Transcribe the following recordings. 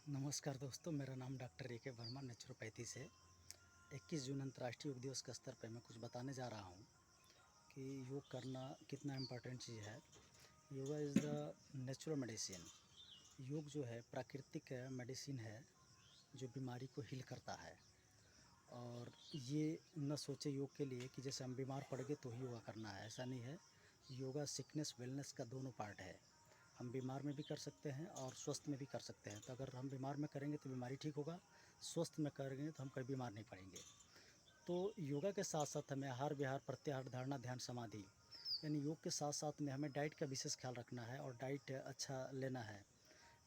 नमस्कार दोस्तों, मेरा नाम डॉक्टर ए के वर्मा नेचुरोपैथी से 21 जून अंतर्राष्ट्रीय योग दिवस के स्तर पर मैं कुछ बताने जा रहा हूँ कि योग करना कितना इम्पोर्टेंट चीज़ है। Yoga is the natural medicine. योग जो है प्राकृतिक मेडिसिन है जो बीमारी को हील करता है। और ये न सोचे योग के लिए कि जैसे हम बीमार पड़ गए तो ही योगा करना है, ऐसा नहीं है। योगा सिकनेस वेलनेस का दोनों पार्ट है। हम बीमार में भी कर सकते हैं और स्वस्थ में भी कर सकते हैं। तो अगर हम बीमार में करेंगे तो बीमारी ठीक होगा, स्वस्थ में करेंगे तो हम कभी बीमार नहीं पड़ेंगे। तो योगा के साथ साथ हमें आहार विहार प्रत्याहार धारणा ध्यान समाधि यानी योग के साथ साथ में हमें डाइट का विशेष ख्याल रखना है और डाइट अच्छा लेना है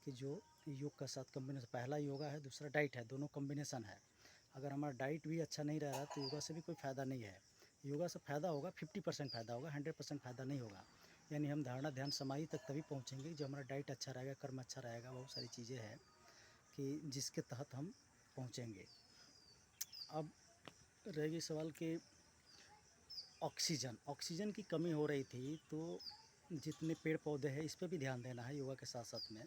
कि जो योग के साथ कम्बिनेशन, पहला योगा है दूसरा डाइट है, दोनों कम्बिनेशन है। अगर हमारा डाइट भी अच्छा नहीं रह रहा तो योगा से भी कोई फ़ायदा नहीं है। योगा से फ़ायदा होगा 50% फ़ायदा होगा, 100% फ़ायदा नहीं होगा। यानी हम धारणा ध्यान समाधि तक तभी पहुँचेंगे जब हमारा डाइट अच्छा रहेगा, कर्म अच्छा रहेगा। बहुत सारी चीज़ें हैं कि जिसके तहत हम पहुँचेंगे। अब रहेगी सवाल कि ऑक्सीजन की कमी हो रही थी, तो जितने पेड़ पौधे हैं इस पे भी ध्यान देना है योगा के साथ साथ में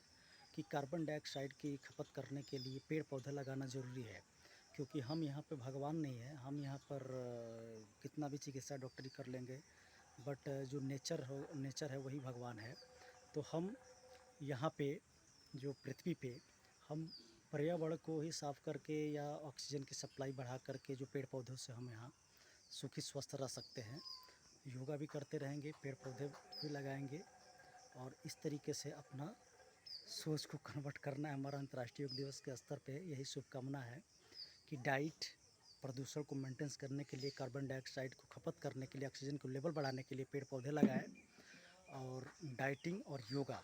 कि कार्बन डाइऑक्साइड की खपत करने के लिए पेड़ पौधे लगाना ज़रूरी है। क्योंकि हम यहाँ पे भगवान नहीं है, हम यहाँ पर कितना भी चिकित्सा डॉक्टरी कर लेंगे, बट जो नेचर है वही भगवान है। तो हम यहाँ पे जो पृथ्वी पे हम पर्यावरण को ही साफ़ करके या ऑक्सीजन की सप्लाई बढ़ा करके जो पेड़ पौधों से हम यहाँ सुखी स्वस्थ रह सकते हैं। योगा भी करते रहेंगे, पेड़ पौधे भी लगाएंगे और इस तरीके से अपना सोच को कन्वर्ट करना है। हमारा अंतर्राष्ट्रीय योग दिवस के स्तर पे यही शुभकामना है कि डाइट प्रदूषण को मेंटेन करने के लिए, कार्बन डाइऑक्साइड को खपत करने के लिए, ऑक्सीजन को लेवल बढ़ाने के लिए पेड़ पौधे लगाएं और डाइटिंग और योगा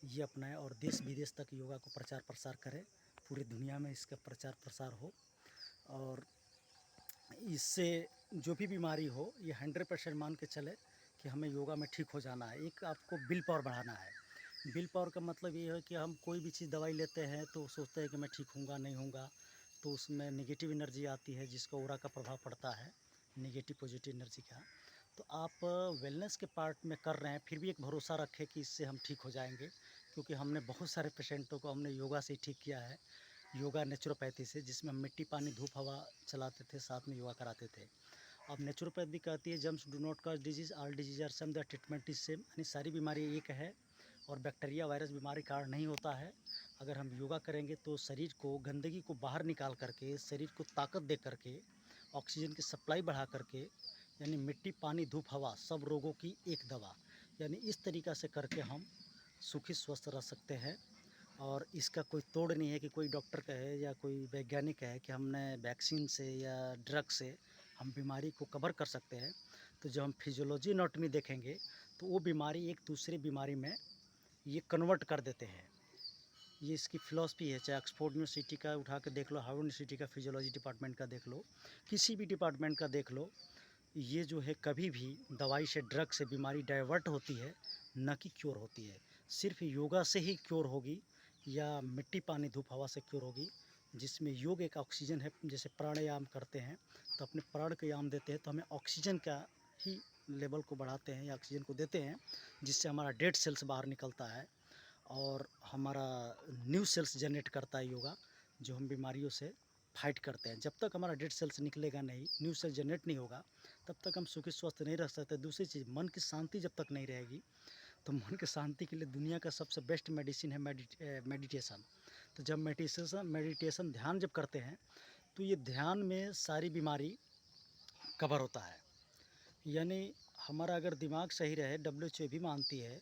ये अपनाएं और देश विदेश तक योगा को प्रचार प्रसार करें। पूरी दुनिया में इसका प्रचार प्रसार हो और इससे जो भी बीमारी हो ये 100% मान के चले कि हमें योगा में ठीक हो जाना है। एक आपको विल पावर बढ़ाना है। विल पावर का मतलब ये है कि हम कोई भी चीज़ दवाई लेते हैं तो सोचते हैं कि मैं ठीक होऊंगा नहीं होऊंगा, तो उसमें नेगेटिव एनर्जी आती है जिसका ऑरा का प्रभाव पड़ता है, नेगेटिव पॉजिटिव एनर्जी का। तो आप वेलनेस के पार्ट में कर रहे हैं फिर भी एक भरोसा रखें कि इससे हम ठीक हो जाएंगे, क्योंकि हमने बहुत सारे पेशेंटों को हमने योगा से ही ठीक किया है। योगा नेचुरोपैथी से, जिसमें हम मिट्टी पानी धूप हवा चलाते थे, साथ में योगा कराते थे। अब नेचुरोपैथ भी कहती है germs do not cause disease, all disease are same, the treatment is same. यानी सारी बीमारी एक है और बैक्टीरिया वायरस बीमारी कारण नहीं होता है। अगर हम योगा करेंगे तो शरीर को, गंदगी को बाहर निकाल करके, शरीर को ताकत दे करके, ऑक्सीजन की सप्लाई बढ़ा करके, यानी मिट्टी पानी धूप हवा सब रोगों की एक दवा, यानी इस तरीक़ा से करके हम सुखी स्वस्थ रह सकते हैं। और इसका कोई तोड़ नहीं है कि कोई डॉक्टर कहे या कोई वैज्ञानिक कहे कि हमने वैक्सीन से या ड्रग से हम बीमारी को कवर कर सकते हैं। तो जब हम फिजियोलॉजी एनाटॉमी देखेंगे तो वो बीमारी एक दूसरी बीमारी में ये कन्वर्ट कर देते हैं। ये इसकी फ़िलॉसफ़ी है। चाहे ऑक्सफोर्ड यूनिवर्सिटी का उठा के देख लो, हार्वर्ड यूनिवर्सिटी का फिजियोलॉजी डिपार्टमेंट का देख लो, किसी भी डिपार्टमेंट का देख लो, ये जो है कभी भी दवाई से, ड्रग से बीमारी डाइवर्ट होती है, न कि क्योर होती है। सिर्फ योगा से ही क्योर होगी या मिट्टी पानी धूप हवा से क्योर होगी, जिसमें योग एक ऑक्सीजन है। जैसे प्राणायाम करते हैं तो अपने प्राण को याम देते हैं तो हमें ऑक्सीजन का ही लेवल को बढ़ाते हैं या ऑक्सीजन को देते हैं, जिससे हमारा डेड सेल्स बाहर निकलता है और हमारा न्यू सेल्स जनरेट करता है योगा, जो हम बीमारियों से फाइट करते हैं। जब तक हमारा डेड सेल्स निकलेगा नहीं, न्यू सेल जनरेट नहीं होगा, तब तक हम सुखी स्वस्थ नहीं रह सकते। दूसरी चीज़, मन की शांति जब तक नहीं रहेगी, तो मन की शांति के लिए दुनिया का सबसे बेस्ट मेडिसिन है मेडिटेशन। तो जब मेडिटेशन ध्यान जब करते हैं तो ये ध्यान में सारी बीमारी कवर होता है। यानी हमारा अगर दिमाग सही रहे, डब्ल्यूएचओ भी मानती है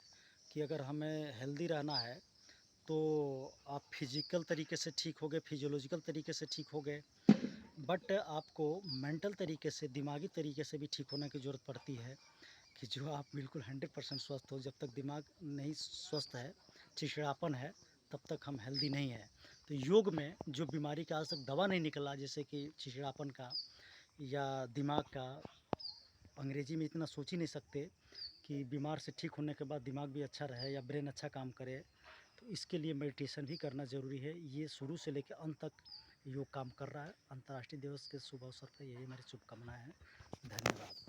कि अगर हमें हेल्दी रहना है तो आप फिजिकल तरीके से ठीक हो गए, फिजियोलॉजिकल तरीके से ठीक हो गए, बट आपको मेंटल तरीके से, दिमागी तरीके से भी ठीक होने की ज़रूरत पड़ती है कि जो आप बिल्कुल 100% स्वस्थ हो। जब तक दिमाग नहीं स्वस्थ है, चिड़चिड़ापन है, तब तक हम हेल्दी नहीं हैं। तो योग में जो बीमारी का आज तक दवा नहीं निकला, जैसे कि चिड़चिड़ापन का या दिमाग का, अंग्रेजी में इतना सोच ही नहीं सकते कि बीमार से ठीक होने के बाद दिमाग भी अच्छा रहे या ब्रेन अच्छा काम करे। तो इसके लिए मेडिटेशन भी करना ज़रूरी है। ये शुरू से लेकर अंत तक योग काम कर रहा है। अंतर्राष्ट्रीय दिवस के शुभ अवसर पर यही हमारी शुभकामनाएँ हैं। धन्यवाद।